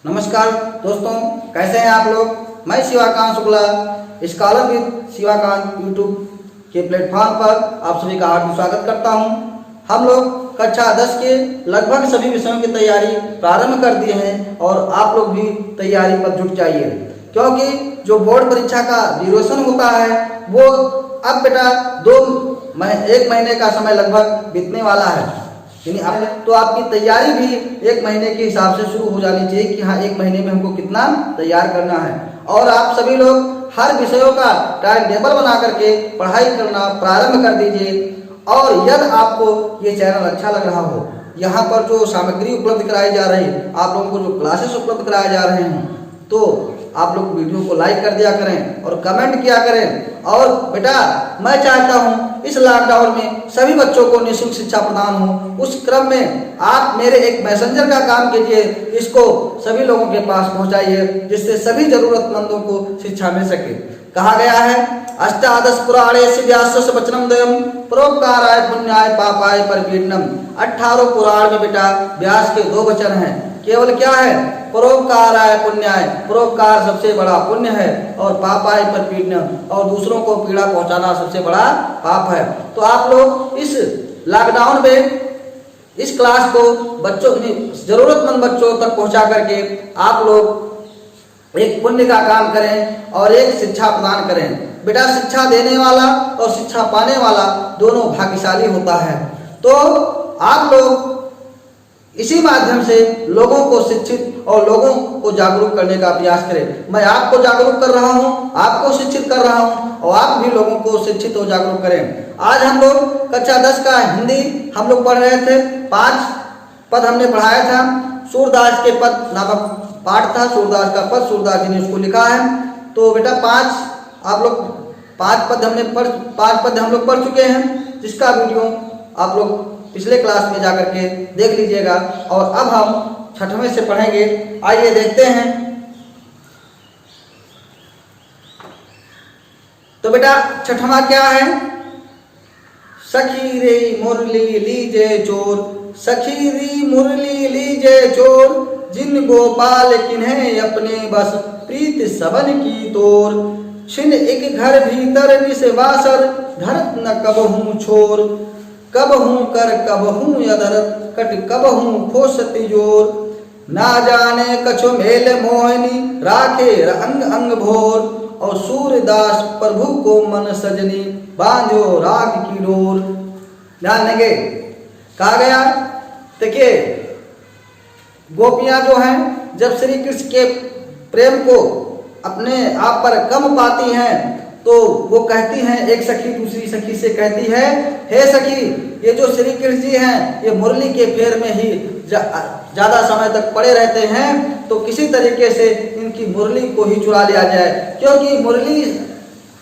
नमस्कार दोस्तों, कैसे हैं आप लोग। मैं Shivakant Shukla scholar with Shivakant YouTube के प्लेटफॉर्म पर आप सभी का हार्दिक स्वागत करता हूं। हम लोग कक्षा 10 के लगभग सभी विषयों की तैयारी प्रारंभ कर दिए हैं और आप लोग भी तैयारी पर जुट जाइए, क्योंकि जो बोर्ड परीक्षा का ड्यूरेशन होता है वो अब बेटा 1 महीने का समय लगभग बीतने वाला है। तो आपकी तैयारी भी 1 महीने के हिसाब से शुरू हो जानी चाहिए कि हाँ 1 महीने में हमको कितना तैयार करना है। और आप सभी लोग हर विषयों का टाइम टेबल बना करके पढ़ाई करना प्रारंभ कर दीजिए। और यदि आपको ये चैनल अच्छा लग रहा हो, यहाँ पर जो सामग्री उपलब्ध कराई जा रही है, आप लोगों को जो क्लासेस उपलब्ध कराए जा रहे हैं, तो आप लोग वीडियो को लाइक कर दिया करें और कमेंट किया करें। और बेटा मैं चाहता हूं इस लॉकडाउन में सभी बच्चों को निःशुल्क शिक्षा प्रदान हो। उस क्रम में आप मेरे एक मैसेंजर का काम कीजिए, इसको सभी लोगों के पास पहुंचाइए, जिससे सभी जरूरतमंदों को शिक्षा मिल सके। कहा गया है अष्टादश पुराणेषु व्यासस्य वचनं द्वयम् परोपकाराय पुण्याय पापाय परिपीडनम्। 18 पुराण में बेटा व्यास के 2 वचन हैं। केवल क्या है? परोपकाराय पुण्याय, परोपकार सबसे बड़ा पुण्य है, और पापाय परिपीडनम्, और दूसरों को पीड़ा पहुंचाना सबसे बड़ा पाप है। तो आप लोग इस लॉकडाउन में इस क्लास को बच्चों जरूरतमंद बच्चों तक पहुंचा करके आप लोग एक पुण्य का काम करें और एक शिक्षा प्रदान करें। बेटा शिक्षा देने वाला और शिक्षा पाने वाला दोनों भाग्यशाली होता है। तो आप लोग इसी माध्यम से लोगों को शिक्षित और लोगों को जागरूक करने का प्रयास करें। मैं आपको जागरूक कर रहा हूं, आपको शिक्षित कर रहा हूं, और आप भी लोगों को शिक्षित और जागरूक करें। आज हम लोग कक्षा 10 का हिंदी हम लोग पढ़ रहे थे। 5 पद हमने पढ़ाया था। सूरदास के पद नामक पाठ था। सूरदास का पद सूरदास जी ने उसको लिखा है। तो बेटा 5 पद हम लोग पढ़ चुके हैं, जिसका वीडियो आप लोग पिछले क्लास में जाकर के देख लीजिएगा। और अब हम 6ठवें से पढ़ेंगे। आइए देखते हैं। तो बेटा 6ठवां क्या है? सखी रे मुरली लीजे चोर, सखी री मुरली लीजे चोर, जिन गोपाल किन्हें अपने बस, प्रीत सबन की तोर, छिन एक घर भीतर निसवासर, धरत न कबहूं छोर, कबहूं कर कबहूं यदरत, कट कबहूं खोसति जोर, ना जाने कछु मेल मोहिनी, राखे अंग अंग भोर, और सूरदास प्रभु को मन सजनी, बांधो राग की डोर। ध्यान देंगे। कहा गया देखिए गोपियां जो हैं जब श्री कृष्ण के प्रेम को अपने आप पर कम पाती हैं तो वो कहती हैं, एक सखी दूसरी सखी से कहती है, हे सखी, ये जो श्री कृष्ण जी हैं ये मुरली के फेर में ही ज्यादा समय तक पड़े रहते हैं, तो किसी तरीके से इनकी मुरली को ही चुरा लिया जाए, क्योंकि मुरली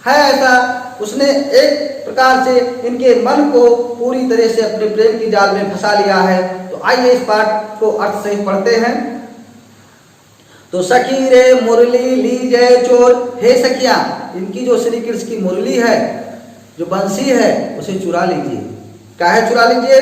है ऐसा, उसने एक प्रकार से इनके मन को पूरी तरह से अपने प्रेम की जाल में फंसा लिया है। तो आइए इस पाठ को अर्थ सहित पढ़ते हैं। तो सखी रे मुरली लीजे चोर, हे सखियां, इनकी जो श्री कृष्ण की मुरली है, जो बंसी है, उसे चुरा लीजिए। काहे चुरा लीजिए?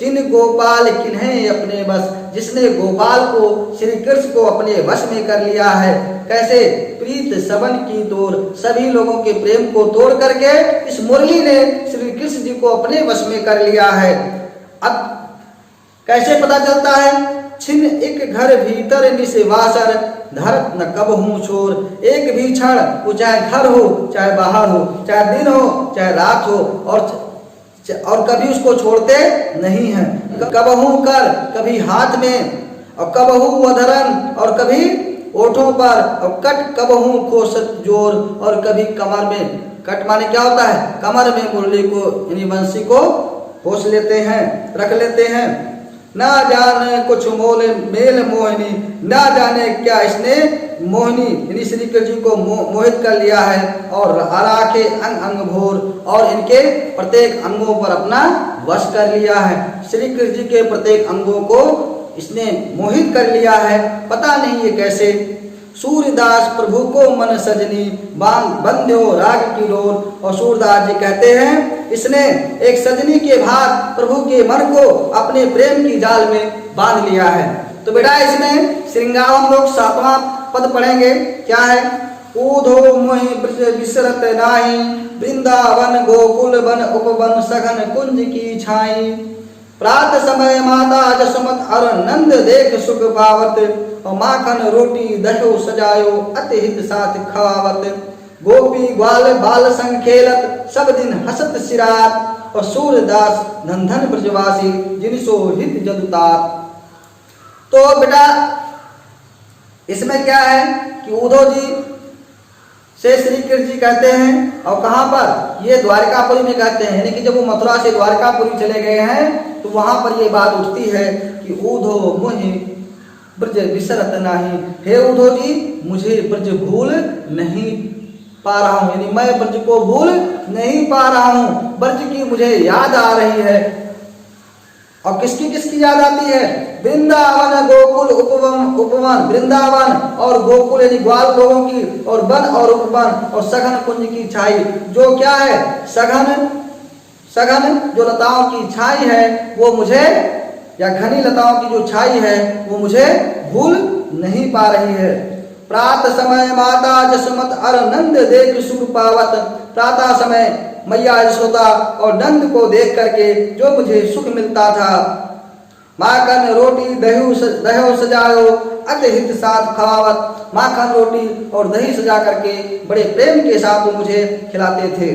जिन गोपाल किन्हें अपने बस, जिसने गोपाल को श्री कृष्ण को अपने वश में कर लिया है। कैसे? प्रीत सबन की तोड़, सभी लोगों के प्रेम को तोड़ करके इस मुरली ने श्री कृष्ण जी को अपने वश में कर लिया है। अब कैसे पता चलता है? छिन एक घर भीतर निसवासर, धरत न कबहूं छोर, एक भी क्षण, वो चाहे घर हो चाहे बाहर हो, चाहे दिन हो चाहे रात हो, और कभी उसको छोड़ते नहीं हैं। कबहूं कर, कभी हाथ में, और कबहूं अधरन, और कभी ओठों पर, और कट कबहूं खोसत जोर, और कभी कमर में। कट माने क्या होता है? कमर में मुरली को यानी बंसी को खोस लेते हैं, रख लेते हैं। ना जाने कुछ मेल मोहिनी, ना जाने क्या इसने मोहिनी यानी श्री कृष्ण जी को मोहित कर लिया है, और राखे अंग अंग भोर, और इनके प्रत्येक अंगों पर अपना वश कर लिया है। श्री कृष्ण जी के प्रत्येक अंगों को इसने मोहित कर लिया है, पता नहीं ये कैसे। सूरदास प्रभु को मन सजनी, बंध्यो राग की डोर, और सूरदास जी कहते हैं इसने एक सजनी के भाग प्रभु के मन को अपने प्रेम की जाल में बांध लिया है। तो बेटा इसमें श्रृंगार हम लोग 7वां पद पढ़ेंगे। क्या है? ऊधो मोहि ब्रज बिसरत नाही, वृंदावन गोकुल वन उपवन सघन कुंज की छाई। प्रात समय माता जसमत अर नंद देख सुख पावत, और माखन रोटी दहो सजायो अति हित साथ खावत। गोपी ग्वाल बाल संग खेलत सब दिन हसत सिरात, और सूरदास नंदन ब्रजवासी जिनसो हित जदुताप। तो बेटा इसमें क्या है कि उद्धव जी से श्री कृष्ण जी कहते हैं, और कहां पर? ये द्वारकापुरी में कहते हैं, यानी कि जब वो मथुरा से द्वारकापुरी चले गए हैं तो वहां पर ये बात उठती है कि उद्धव मुझे ब्रज बिसरत नाही, हे उद्धव जी मुझे ब्रज भूल नहीं पा रहा हूं, यानी मैं ब्रज को भूल नहीं पा रहा हूं, ब्रज की मुझे याद आ रही है। और किसकी किसकी याद आती है? वृंदावन गोकुल उपवन, वृंदावन और गोकुल यानी ग्वाल लोगों की, और वन और उपवन और सघन कुंज की छाई। जो क्या है? सघन जो लताओं की छाई है वो मुझे, या घनी लताओं की जो छाई है वो मुझे भूल नहीं पा रही है। प्रात समय माता जसमत अर नंद देख सुख पावत, प्रातः समय मैया यशोदा और नंद को देख करके जो मुझे सुख मिलता था। माखन रोटी दहो सजायो अति हित साथ खावत, माखन रोटी और दही सजा करके बड़े प्रेम के साथ वो मुझे खिलाते थे।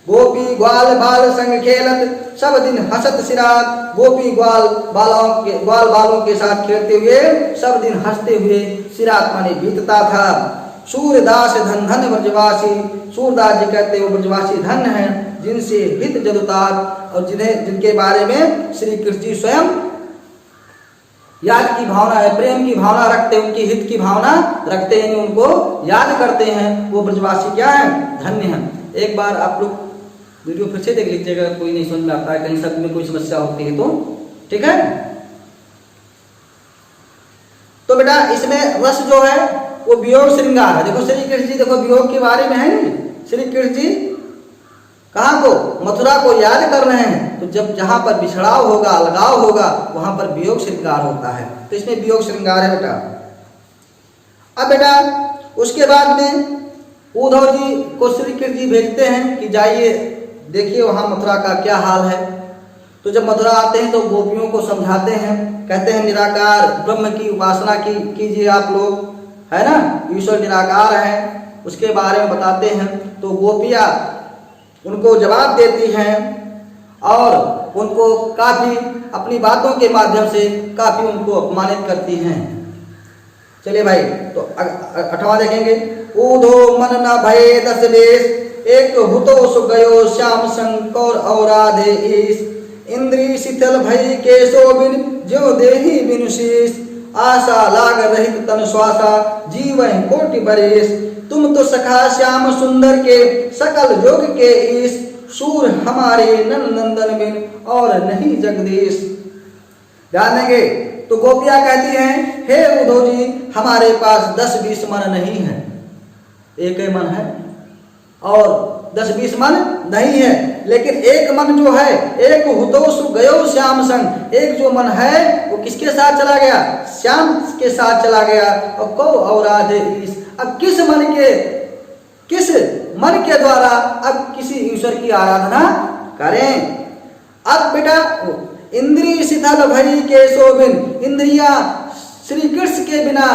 गोपी ग्वाल बाल संग खेलत सब दिन हसत सिरात, गोपी ग्वाल बालों के साथ खेलते हुए सब दिन हंसते हुए सिरात माने बीतता था। सूरदास धन धन ब्रजवासी, सूरदास जी कहते वो ब्रजवासी धन हैं जिनसे हित जदुतार, और जिनके बारे में श्री कृष्ण जी स्वयं याद की भावना है, प्रेम की भावना रखते हैं, उनकी हित की भावना रखते हैं, उनको याद करते हैं। वो ब्रजवासी क्या है? धन्य हैं। एक बार आप लोग वीडियो फिर से देख लीजिएगा, कोई नहीं समझ में आता है, कहीं शब्द में कोई समस्या होती है तो ठीक है। तो बेटा इसमें रस जो है वो वियोग श्रृंगार है। देखो श्री कृष्ण जी, देखो वियोग के बारे में है नहीं, श्री कृष्ण जी कहाँ को? मथुरा को याद कर रहे हैं। तो जब जहां पर बिछड़ाव होगा, अलगाव होगा, वहां पर वियोग श्रृंगार होता है। तो इसमें वियोग श्रृंगार है बेटा। अब बेटा उसके बाद में उद्धव जी को श्री कृष्ण जी भेजते हैं कि जाइए देखिए वहां मथुरा का क्या हाल है। तो जब मथुरा आते हैं तो गोपियों को समझाते हैं, कहते हैं निराकार ब्रह्म की उपासना कीजिए आप लोग, है ना, ईश्वर निराकार है, उसके बारे में बताते हैं। तो गोपियां उनको जवाब देती हैं और उनको काफी अपनी बातों के माध्यम से काफी उनको अपमानित करती हैं। चलिए भाई, तो 8वां देखेंगे। ऊधो मन न भये दस वेश, एक हुतो सु गयो श्याम शंकर और राधे ईश। इंद्री शीतल भई केशो बिन, ज्यो देही बिनु शीश। आशा लाग रहित तन श्वासा, जीवन कोटि बरेश। तुम तो सखा श्याम सुंदर के, सकल योग के ईश। सूर हमारे नंदन बिन, और नहीं जगदीश। ध्यान देंगे। तो गोपियां कहती हैं, हे उद्धव जी हमारे पास 10-20 मन नहीं है, एक ही मन है, और 10-20 मन नहीं है। लेकिन एक मन जो है, एक हुतोषु गयो श्याम संग, एक जो मन है वो किसके साथ चला गया? श्याम के साथ चला गया। और को और राधे ईश। अब किस मन के द्वारा अब किसी ईश्वर की आराधना करें? अब बेटा इंद्रिय शिथिल भरी के शोभिन, इंद्रियां श्री कृष्ण के बिना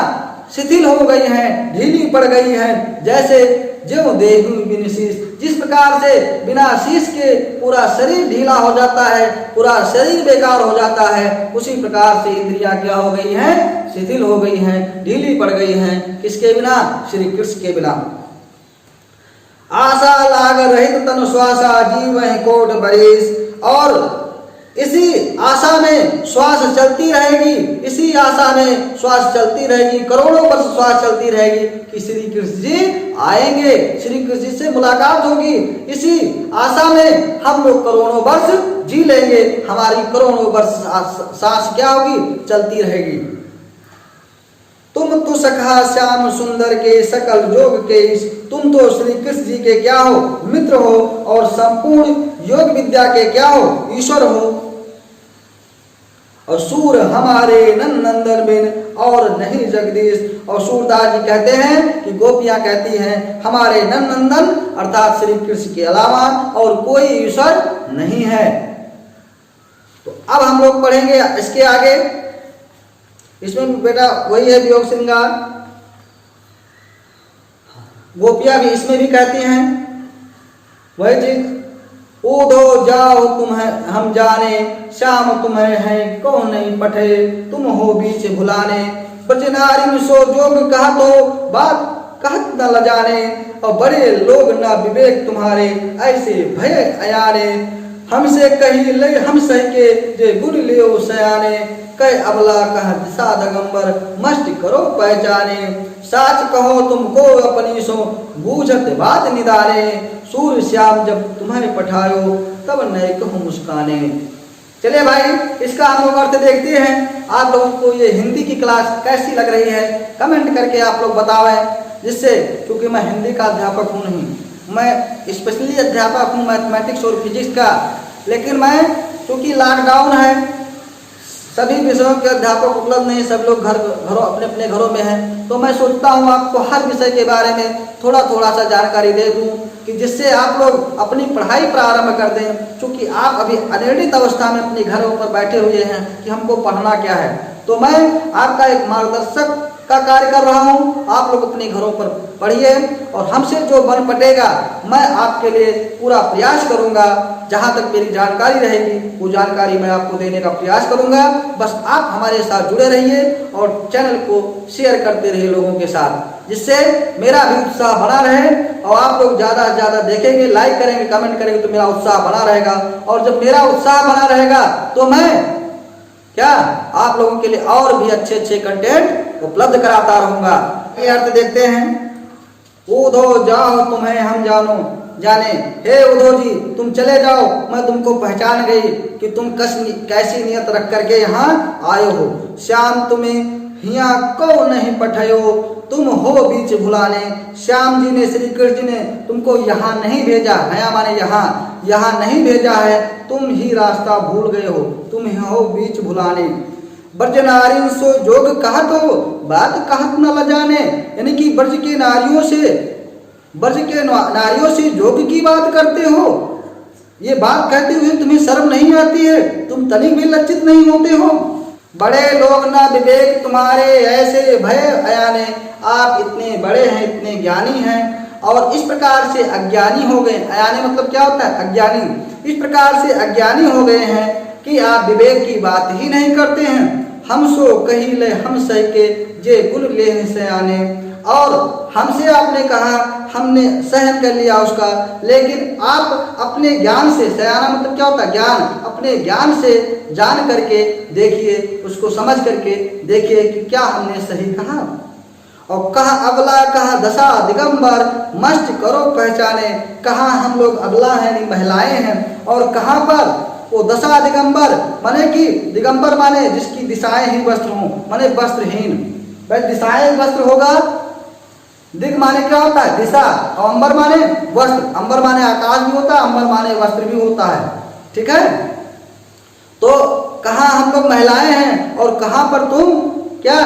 शिथिल हो गई हैं, ढीली पड़ गई हैं। जैसे जो देहु बिन शीश, जिस प्रकार से बिना शीश के पूरा शरीर ढीला हो जाता है, पूरा शरीर बेकार हो जाता है, उसी प्रकार से इंद्रियां क्या हो गई हैं? शिथिल हो गई हैं, ढीली पड़ गई हैं। किसके बिना? श्री कृष्ण के बिना। आशा लाग रहित तन श्वासा, जीवन कोट बरेश। और इसी आशा में श्वास चलती रहेगी, इसी आशा में श्वास चलती रहेगी, करोड़ों वर्ष श्वास चलती रहेगी कि श्री कृष्ण जी आएंगे, श्री कृष्ण जी से मुलाकात होगी। इसी आशा में हम लोग करोड़ों वर्ष जी लेंगे, हमारी करोड़ों वर्ष सांस क्या होगी? चलती रहेगी। तुम तो सखा श्याम सुंदर के, सकल योग के ईश। तुम तो श्री कृष्ण जी के क्या हो? मित्र हो, और संपूर्ण योग विद्या के क्या हो? ईश्वर हो। और सूर हमारे नंदन बिन और नहीं जगदीश। और सूरदास जी कहते हैं कि गोपियां कहती हैं हमारे नंदन अर्थात श्री कृष्ण के अलावा और कोई ईश्वर नहीं है। तो अब हम लोग पढ़ेंगे इसके आगे। इसमें बेटा वही है वियोग श्रृंगार। गोपियां भी इसमें भी कहती हैं वही चीज, ऊधो जाओ तुम्हें हम जाने, श्याम तुम्हें है कौन नहीं पठे, तुम हो बीच भुलाने, बचनारी सो जोग कहा तो बात कहत न लजाने, और बड़े लोग न विवेक तुम्हारे ऐसे भय अयाने, हमसे कही ले हम सह के जे गुण ले सयाने, कह अबला कह दिशा दिगंबर मस्त करो पहचाने, साच कहो तुमको अपनी सो बूझत बात निदाने, सूर्य श्याम जब तुम्हें पठायो तब नए कहो मुस्काने। चलिए भाई इसका हम लोग अर्थ देखते हैं। आप लोगों को ये हिंदी की क्लास कैसी लग रही है कमेंट करके आप लोग बतावें, जिससे क्योंकि मैं हिंदी का अध्यापक हूँ नहीं, मैं स्पेशली अध्यापक हूँ मैथमेटिक्स और फिजिक्स का, लेकिन मैं क्योंकि लॉकडाउन है सभी विषयों के अध्यापक उपलब्ध नहीं, सब लोग घरों अपने अपने घरों में हैं, तो मैं सोचता हूँ आपको हर विषय के बारे में थोड़ा थोड़ा सा जानकारी दे दूँ कि जिससे आप लोग अपनी पढ़ाई प्रारंभ कर दें। क्योंकि आप अभी अनिर्णित अवस्था में अपने घरों पर बैठे हुए हैं कि हमको पढ़ना क्या है, तो मैं आपका एक मार्गदर्शक का कार्य कर रहा हूँ। आप लोग अपने घरों पर पढ़िए और हमसे जो बन पटेगा मैं आपके लिए पूरा प्रयास करूँगा, जहाँ तक मेरी जानकारी रहेगी वो जानकारी मैं आपको देने का प्रयास करूँगा। बस आप हमारे साथ जुड़े रहिए और चैनल को शेयर करते रहिए लोगों के साथ, जिससे मेरा भी उत्साह बना रहे और आप लोग ज़्यादा से ज़्यादा देखेंगे, लाइक करेंगे, कमेंट करेंगे तो मेरा उत्साह बना रहेगा। और जब मेरा उत्साह बना रहेगा तो मैं क्या आप लोगों के लिए और भी अच्छे अच्छे कंटेंट उपलब्ध कराता रहूंगा। ये अर्थ देखते हैं, ऊधो जाओ तुम्हें हम जाने, हे उधो जी तुम चले जाओ, मैं तुमको पहचान गई कि तुम कैसी नियत रख करके यहाँ आए हो। श्याम तुम्हें हिया को नहीं पठायो, तुम हो बीच भुलाने। श्याम जी ने श्री कृष्ण जी ने तुमको यहाँ नहीं भेजा, हया माने यहाँ नहीं भेजा है, तुम ही रास्ता भूल गए हो, तुम हो बीच भुलाने। ब्रज नारी सो जोग कहा तो बात कहत न लजाने, यानी कि ब्रज के नारियों से जोग की बात करते हो, ये बात कहते हुए तुम्हें शर्म नहीं आती है, तुम तनिक भी लज्जित नहीं होते हो। बड़े लोग ना विवेक तुम्हारे ऐसे भय अयाने, आप इतने बड़े हैं, इतने ज्ञानी हैं और इस प्रकार से अज्ञानी हो गए। अयानी मतलब क्या होता है? अज्ञानी। इस प्रकार से अज्ञानी हो गए हैं कि आप विवेक की बात ही नहीं करते हैं। हम सो कही ले हम सह के जे गुण ले सयाने, और हमसे आपने कहा, हमने सहन कर लिया उसका, लेकिन आप अपने ज्ञान से, सयाना मतलब क्या होता है? ज्ञान। अपने ज्ञान से जान करके देखिए, उसको समझ करके देखिए कि क्या हमने सही कहा। और कहा अबला कहा दशा दिगंबर मस्त करो पहचाने, कहा हम लोग अबला हैं, महिलाएं हैं, और कहाँ पर वो दशा दिगंबर माने कि दिगंबर माने जिसकी दिशाएं ही वस्त्र हों, माने वस्त्रहीन। भाई दिशाएं वस्त्र होगा, दिग माने क्या होता है? दिशा, और अंबर माने वस्त्र। अंबर माने आकाश भी होता है, अंबर माने वस्त्र भी होता है, ठीक है। तो कहाँ हम लोग महिलाएं हैं और कहाँ पर तुम क्या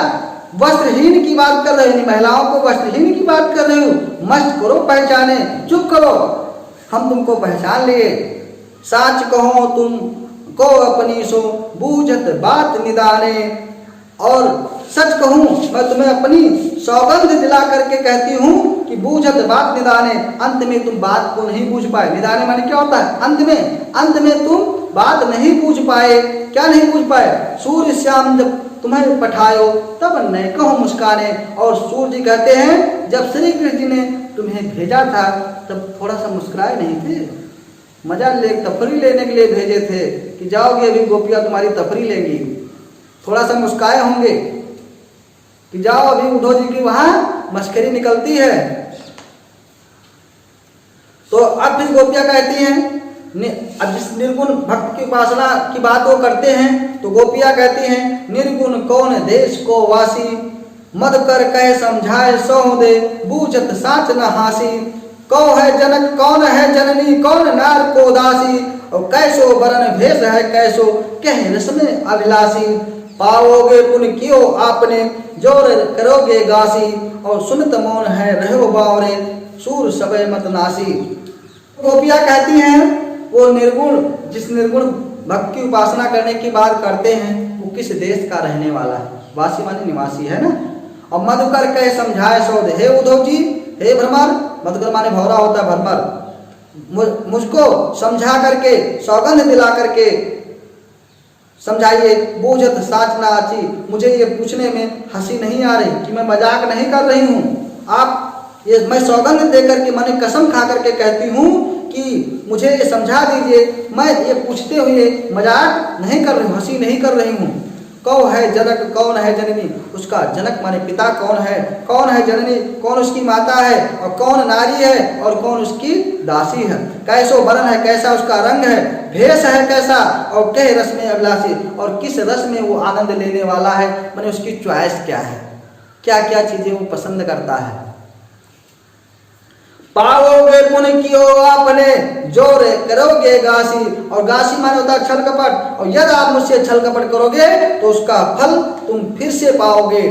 वस्त्रहीन की बात कर रहे हो, महिलाओं को वस्त्रहीन की बात कर रहे हो। मस्त करो पहचाने, चुप करो, हम तुमको पहचान लिए। साच कहो तुम को अपनी सो बूझत बात निदाने, और सच कहूँ मैं तुम्हें अपनी सौगंध दिला करके कहती हूँ कि बूझत बात निदाने, अंत में तुम बात को नहीं बूझ पाए। निदाने माने क्या होता है? अंत में तुम बात नहीं बूझ पाए। क्या नहीं बूझ पाए? सूर्य श्याम जब तुम्हें पठायो तब नए कहो मुस्काने। और सूर्य जी कहते हैं जब श्री कृष्ण जी ने तुम्हें भेजा था तब थोड़ा सा मुस्कुराए नहीं थे? मजा ले तफरी लेने के लिए भेजे थे कि जाओगे अभी गोपियां तुम्हारी तफरी लेंगी, थोड़ा सा मुस्काए होंगे कि जाओ अभी उद्धव जी की वहां मस्करी निकलती है। तो अब फिर गोपियां कहती हैं, अब जिस निर्गुण भक्त की उपासना की बात वो करते हैं तो गोपियां कहती हैं निर्गुण कौन देश को वासी, मद कर कह समझाए सो दे बूझत साच न हासी। कौ है जनक कौन है जननी, कौन नार को दासी, और कैसो बरन भेष है कैसो कह रस्म अभिलाषी। पाओगे पुन कियो आपने जोर करोगे गासी, और सुनत मौन है रहो बावरे सूर सबे मत नासी। गोपियां कहती हैं वो निर्गुण, जिस निर्गुण भक्त की उपासना करने की बात करते हैं वो किस देश का रहने वाला है। वासी माने निवासी है ना। और मधुकर कह समझाए सौद, हे उद्धव जी, हे भ्रमर, मधुकर माने भौरा होता है भ्रमर, मुझको समझा करके सौगंध दिला करके समझाइए। बूझत साच ना आची, मुझे ये पूछने में हंसी नहीं आ रही कि मैं मजाक नहीं कर रही हूँ। आप ये मैं सौगंध देकर के मैंने कसम खा करके कहती हूँ कि मुझे ये समझा दीजिए, मैं ये पूछते हुए मजाक नहीं कर रही हूँ, हंसी नहीं कर रही हूँ। कौ है जनक कौन है जननी, उसका जनक माने पिता कौन है, कौन है जननी कौन उसकी माता है, और कौन नारी है और कौन उसकी दासी है। कैसो वरण है कैसा उसका रंग है, भेष है कैसा, और कह रस में अभिलाषी, और किस रस में वो आनंद लेने वाला है, माने उसकी चॉइस क्या है, क्या क्या चीजें वो पसंद करता है। पाओगे पुण्य कियो आपने जोर करोगे गासी, और गासी माने होता है छल कपट, और यदि आप मुझसे छल कपट करोगे तो उसका फल तुम फिर से पाओगे।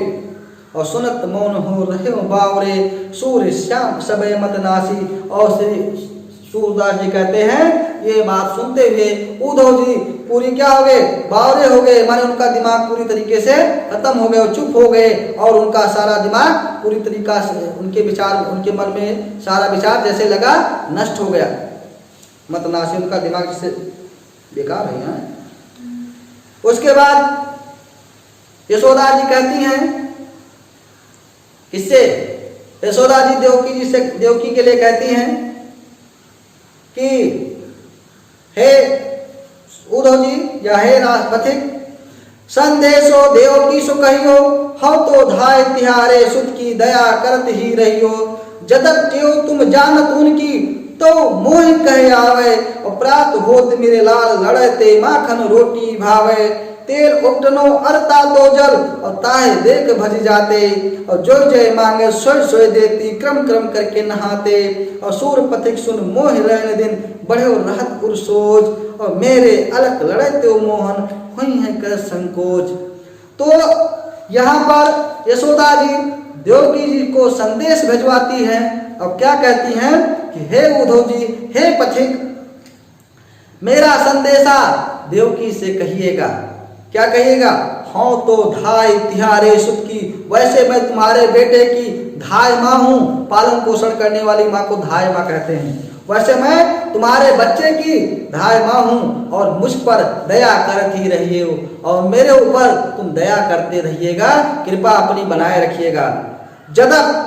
और सुनत मौन हो रहे हो बावरे सूर्य श्याम सबे मत नासी। और श्री सूरदास जी कहते हैं ये बात सुनते हुए उद्धव जी पूरी क्या हो गए, बावरे हो गए, माने उनका दिमाग पूरी तरीके से खत्म हो गए और चुप हो गए, और उनका सारा दिमाग पूरी तरीका से उनके विचार, उनके मन में सारा विचार जैसे लगा नष्ट हो गया। मत नासी, उनका दिमाग जैसे बेकार है यहाँ। उसके बाद यशोदा जी कहती हैं, किससे, यशोदा जी देवकी जी से, देवकी के लिए कहती हैं कि हे उद्धव जी या हे राजपथिक, संदेशो देवकी सो कहियो, हम तो धाय तिहारे सुत की दया करत ही रहियो। जदक त्यो तुम जानत उनकी तो मोह कहे आवे, और प्रात होत मेरे लाल लड़ते माखन रोटी भावे। तेल उठनो अरता तो जल, और ताहे देख भज जाते, और जो जय मांगे सोय सोय देती, क्रम क्रम करके नहाते। और सूर पथिक सुन मोह रहने दिन, बढ़े रहत उर सोच, और मेरे अलग लड़ते मोहन हुई है कर संकोच। तो यहाँ पर यशोदा जी देवकी जी को संदेश भिजवाती हैं, और क्या कहती हैं कि हे उद्धव जी, हे पथिक, मेरा संदेशा देवकी से कहिएगा। क्या कहिएगा, हाँ तो धाय तिहारे सुत की, वैसे मैं तुम्हारे बेटे की धाय माँ हूँ, पालन पोषण करने वाली माँ को धाय माँ कहते हैं, वैसे मैं तुम्हारे बच्चे की धाय माँ हूँ, और मुझ पर दया करती रहिए, और मेरे ऊपर तुम दया करते रहिएगा, कृपा अपनी बनाए रखिएगा। जदक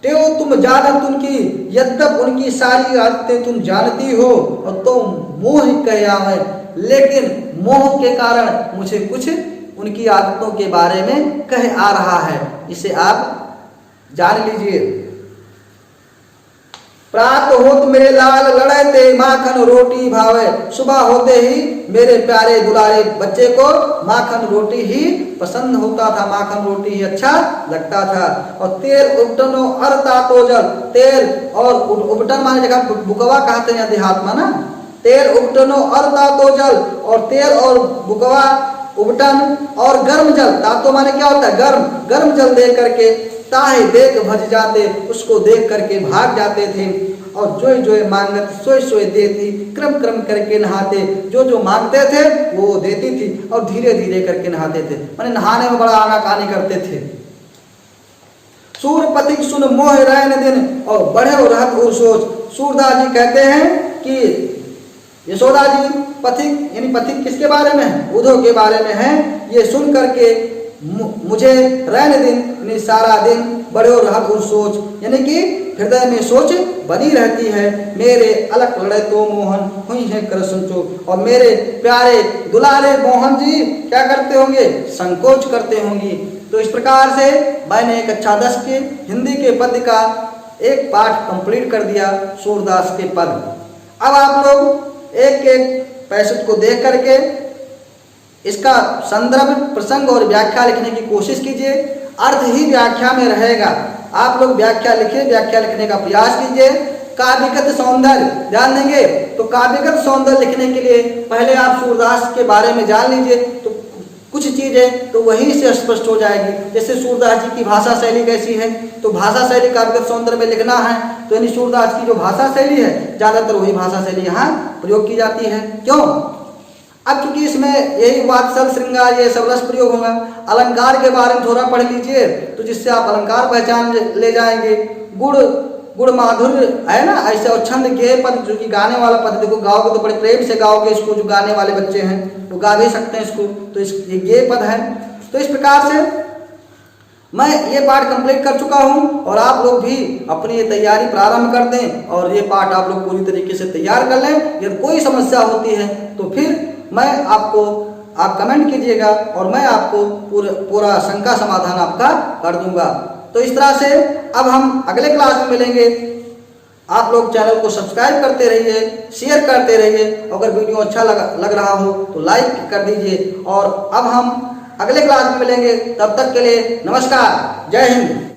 त्यो तुम जानत उनकी, यद्यप उनकी सारी आदतें तुम जानती हो, और तुम मोह कह आवे, लेकिन मोह के कारण मुझे कुछ उनकी आदतों के बारे में कह आ रहा है, इसे आप जान लीजिए। प्रात होत मेरे लाल लड़ते माखन रोटी भावे, सुबह होते ही मेरे प्यारे दुलारे बच्चे को माखन रोटी ही पसंद होता था, माखन रोटी ही अच्छा लगता था। और तेल उबटनो अरता तो जल, तेल और उबटन माने जगह बुकवा कहते हैं देहात में ना, तेल उबटनो अरता तो जल, और तेल और बुकवा उबटन और गर्म जल, तातो माने क्या होता है गर्म, गर्म जल दे करके ताहे देख भज जाते, उसको देख करके भाग जाते थे। और जो जो मांगत सोए सोए देती, क्रम क्रम करके नहाते, जो जो मांगते थे वो देती थी, और धीरे धीरे करके नहाते थे, माने नहाने में बड़ा आनाकानी करते थे। सूर पथिक सुन मोह रहने दिन, और बढ़े रहत और सोच। सूरदास जी कहते हैं कि यशोदा जी पथिक, यानी पथिक किसके बारे में है, उद्धव के बारे में है। ये सुन करके मुझे रहने दिन, यानी सारा दिन बड़े रहत और सोच, यानी कि हृदय में सोच बनी रहती है। मेरे अलग लड़े तो मोहन हुई है कर संकोच, और मेरे प्यारे दुलारे मोहन जी क्या करते होंगे, संकोच करते होंगी। तो इस प्रकार से मैंने एक कक्षा 10 के हिंदी के पद्य का एक पाठ कंप्लीट कर दिया, सूरदास के पद। अब आप लोग एक एक पैसेज को देख करके इसका संदर्भ, प्रसंग और व्याख्या लिखने की कोशिश कीजिए। अर्थ ही व्याख्या में रहेगा, आप लोग व्याख्या लिखिए, व्याख्या लिखने का प्रयास कीजिए। काव्यगत सौंदर्य ध्यान देंगे, तो काव्यगत सौंदर्य लिखने के लिए पहले आप सूरदास के बारे में जान लीजिए, तो कुछ चीजें तो वहीं से स्पष्ट हो जाएगी। जैसे सूरदास जी की भाषा शैली कैसी है, तो भाषा शैली काव्यगत सौंदर्य में लिखना है तो यानी सूरदास की जो भाषा शैली है ज्यादातर वही भाषा शैली यहाँ प्रयोग की जाती है। क्यों? अब क्योंकि इसमें यही वात्सल श्रृंगार ये सब रस प्रयोग होगा। अलंकार के बारे में थोड़ा पढ़ लीजिए तो जिससे आप अलंकार पहचान ले जाएंगे। गुड़ माधुर्य है ना, ऐसे और छंद के पद जो कि गाने वाला पद, देखो गाओगे तो बड़े प्रेम से गाओगे इसको, जो गाने वाले बच्चे हैं वो गा भी सकते हैं इसको, तो ये पद है। तो इस प्रकार से मैं ये पाठ कंप्लीट कर चुका हूँ और आप लोग भी अपनी ये तैयारी प्रारंभ कर दें और ये पाठ आप लोग पूरी तरीके से तैयार कर लें। यदि कोई समस्या होती है तो फिर आप कमेंट कीजिएगा और मैं आपको पूरा शंका समाधान आपका कर दूंगा। तो इस तरह से अब हम अगले क्लास में मिलेंगे। आप लोग चैनल को सब्सक्राइब करते रहिए, शेयर करते रहिए, अगर वीडियो अच्छा लग रहा हो तो लाइक कर दीजिए। और अब हम अगले क्लास में मिलेंगे, तब तक के लिए नमस्कार, जय हिंद।